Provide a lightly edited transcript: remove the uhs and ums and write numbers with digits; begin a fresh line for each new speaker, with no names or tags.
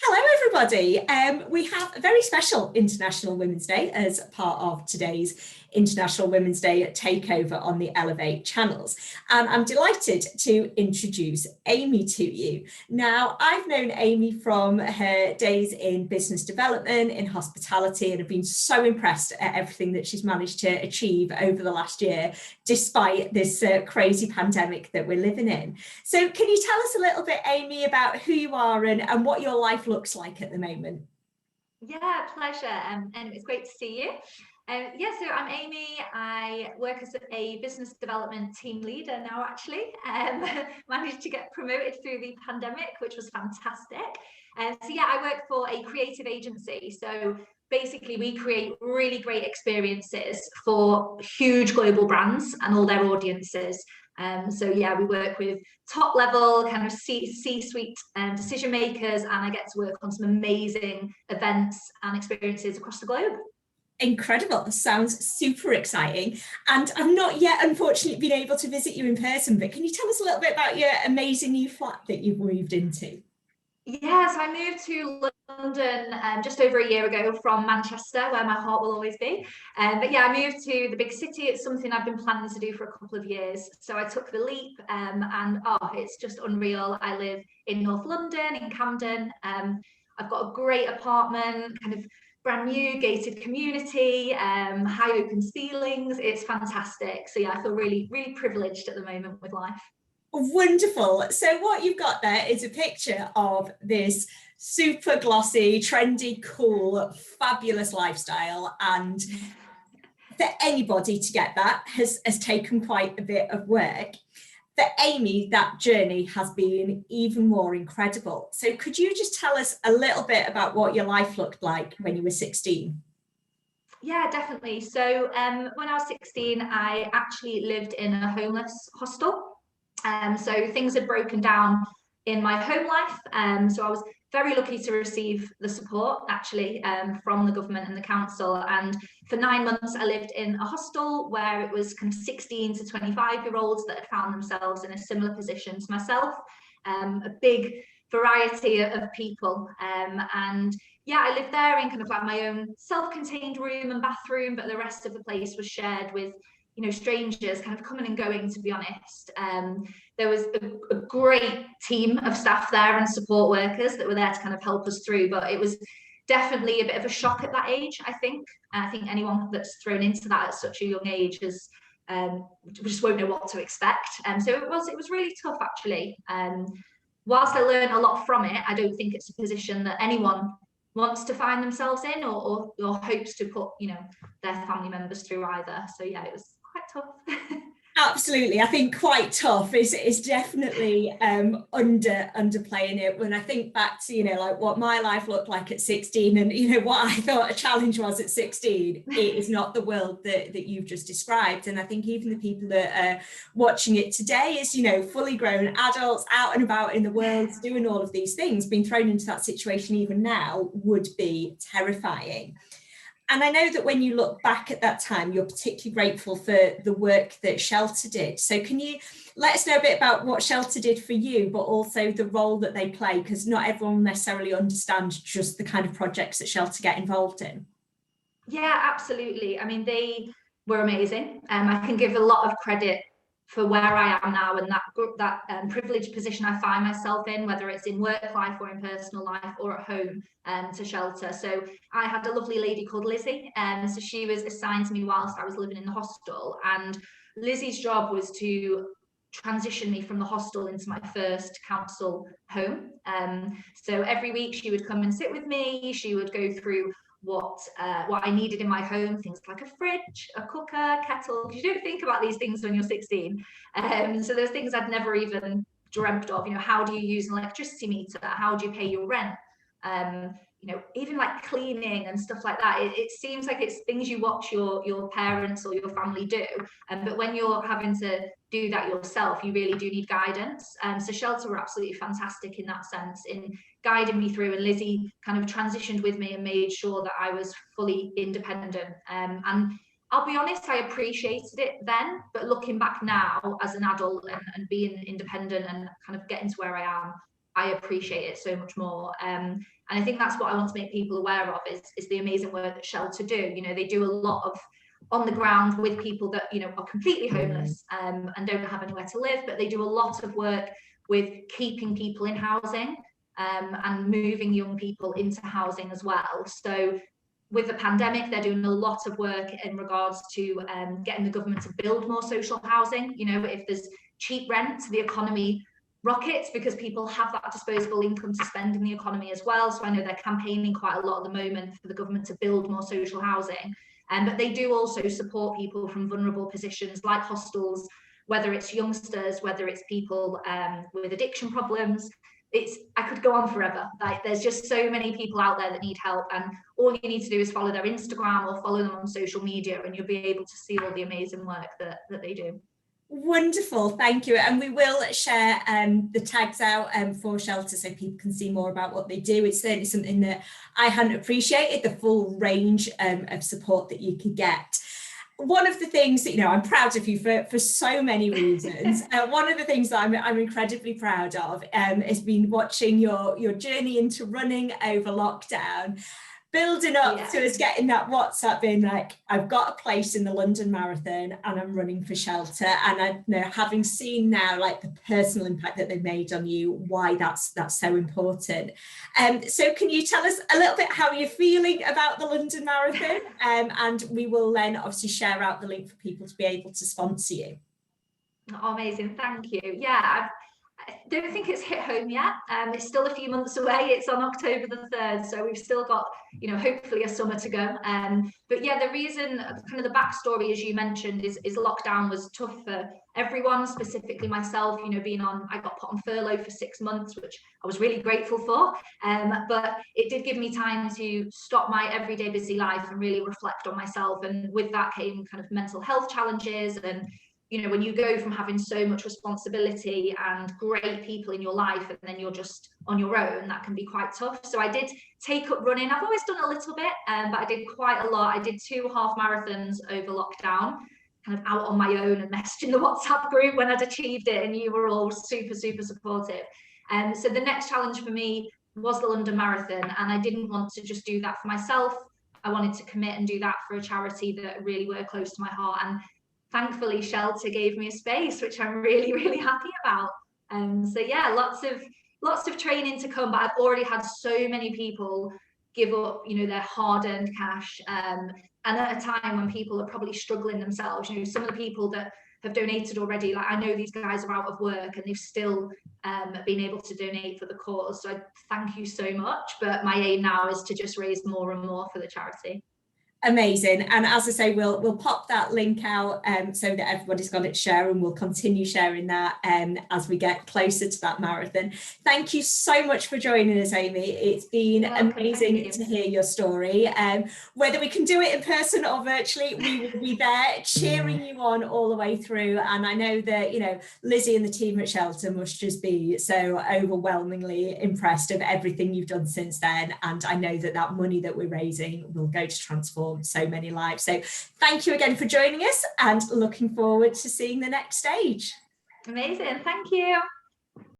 Hello, everybody. We have a very special International Women's Day as part of today's International Women's Day takeover on the Elevate channels. And I'm delighted to introduce Amy to you. Now, I've known Amy from her days in business development, in hospitality, and have been so impressed at everything that she's managed to achieve over the last year, despite this crazy pandemic that we're living in. So can you tell us a little bit, Amy, about who you are and what your life looks like at the moment?
Yeah, pleasure. And it's great to see you. So I'm Amy. I work as a business development team leader now, actually. Managed to get promoted through the pandemic, which was fantastic. I work for a creative agency. So basically, we create really great experiences for huge global brands and all their audiences. We work with top level kind of C-suite decision makers, and I get to work on some amazing events and experiences across the globe.
Incredible. Sounds super exciting. And I've not yet, unfortunately, been able to visit you in person, but can you tell us a little bit about your amazing new flat that you've moved into?
Yeah, so I moved to London just over a year ago from Manchester, where my heart will always be. I moved to the big city. It's something I've been planning to do for a couple of years. So I took the leap it's just unreal. I live in North London, in Camden. I've got a great apartment, kind of brand new gated community, high open ceilings. It's fantastic. So yeah, I feel really, really privileged at the moment with life.
Wonderful. So what you've got there is a picture of this super glossy, trendy, cool, fabulous lifestyle. And for anybody to get that has taken quite a bit of work. For Amy, that journey has been even more incredible. So could you just tell us a little bit about what your life looked like when you were 16?
Yeah, definitely. So when I was 16, I actually lived in a homeless hostel. So things had broken down in my home life. So I was very lucky to receive the support actually from the government and the council. And for 9 months, I lived in a hostel where it was kind of 16 to 25-year-olds that had found themselves in a similar position to myself, a big variety of people. I lived there in kind of like my own self-contained room and bathroom, but the rest of the place was shared with strangers kind of coming and going, to be honest. There was a great team of staff there and support workers that were there to kind of help us through, but it was definitely a bit of a shock at that age, I think. I think anyone that's thrown into that at such a young age is just won't know what to expect. So it was really tough, actually. Whilst I learned a lot from it, I don't think it's a position that anyone wants to find themselves in or hopes to put their family members through either. So yeah, it was quite tough.
Absolutely. I think quite tough is definitely underplaying it. When I think back to, like what my life looked like at 16 and, what I thought a challenge was at 16, it is not the world that you've just described. And I think even the people that are watching it today is, fully grown adults out and about in the world doing all of these things, being thrown into that situation even now would be terrifying. And I know that when you look back at that time, you're particularly grateful for the work that Shelter did. So can you let us know a bit about what Shelter did for you, but also the role that they play? Because not everyone necessarily understands just the kind of projects that Shelter get involved in.
Yeah, absolutely. I mean, they were amazing. I can give a lot of credit for where I am now and that privileged position I find myself in, whether it's in work life or in personal life or at home, to Shelter. So I had a lovely lady called Lizzie, so she was assigned to me whilst I was living in the hostel, and Lizzie's job was to transition me from the hostel into my first council home. So every week she would come and sit with me. She would go through what I needed in my home, things like a fridge, a cooker, kettle, because you don't think about these things when you're 16. So there's things I'd never even dreamt of. How do you use an electricity meter? How do you pay your rent? Even like cleaning and stuff like that. It seems like it's things you watch your parents or your family do, but when you're having to do that yourself, you really do need guidance. So Shelter were absolutely fantastic in that sense, in guiding me through, and Lizzie kind of transitioned with me and made sure that I was fully independent. And I'll be honest, I appreciated it then, but looking back now as an adult and being independent and kind of getting to where I am, I appreciate it so much more. And I think that's what I want to make people aware of, is the amazing work that Shelter do. You know, they do a lot of on the ground with people that, you know, are completely homeless and don't have anywhere to live, but they do a lot of work with keeping people in housing and moving young people into housing as well. So with the pandemic, they're doing a lot of work in regards to getting the government to build more social housing. You know, if there's cheap rent, the economy rockets because people have that disposable income to spend in the economy as well. So I know they're campaigning quite a lot at the moment for the government to build more social housing. But they do also support people from vulnerable positions like hostels, whether it's youngsters, whether it's people with addiction problems. I could go on forever. Like, there's just so many people out there that need help, and all you need to do is follow their Instagram or follow them on social media, and you'll be able to see all the amazing work that they do.
Wonderful, thank you. And we will share the tags out for Shelter so people can see more about what they do. It's certainly something that I hadn't appreciated, the full range of support that you could get. One of the things that, you know, I'm proud of you for so many reasons. One of the things that I'm incredibly proud of has been watching your journey into running over lockdown, building up to us getting that WhatsApp being like, I've got a place in the London Marathon and I'm running for Shelter. And I know, having seen now like the personal impact that they've made on you, why that's so important. So can you tell us a little bit how you're feeling about the London Marathon? And we will then obviously share out the link for people to be able to sponsor you.
Oh, amazing, thank you. Yeah, I don't think it's hit home yet. It's still a few months away. It's on October the 3rd, so we've still got, you know, hopefully a summer to go. But yeah, the reason, kind of the backstory, as you mentioned, is lockdown was tough for everyone, specifically myself. You know, I got put on furlough for 6 months, which I was really grateful for. But it did give me time to stop my everyday busy life and really reflect on myself. And with that came kind of mental health challenges. And you know, when you go from having so much responsibility and great people in your life and then you're just on your own, that can be quite tough. So I did take up running. I've always done a little bit, but I did quite a lot. I did 2 half marathons over lockdown, kind of out on my own and messaging the WhatsApp group when I'd achieved it, and you were all super, super supportive. So the next challenge for me was the London Marathon, and I didn't want to just do that for myself. I wanted to commit and do that for a charity that really were close to my heart. And thankfully, Shelter gave me a space, which I'm really, really happy about. So yeah, lots of training to come, but I've already had so many people give up, you know, their hard-earned cash, and at a time when people are probably struggling themselves. You know, some of the people that have donated already, like I know these guys are out of work and they've still been able to donate for the cause. So I thank you so much. But my aim now is to just raise more and more for the charity.
Amazing. And as I say, we'll pop that link out so that everybody's got it to share, and we'll continue sharing that as we get closer to that marathon. Thank you so much for joining us, Amy. It's been amazing to hear your story. Whether we can do it in person or virtually, we will be there cheering you on all the way through. And I know that, you know, Lizzie and the team at Shelter must just be so overwhelmingly impressed of everything you've done since then. And I know that that money that we're raising will go to transform so many lives. So thank you again for joining us, and looking forward to seeing the next stage.
Amazing, thank you.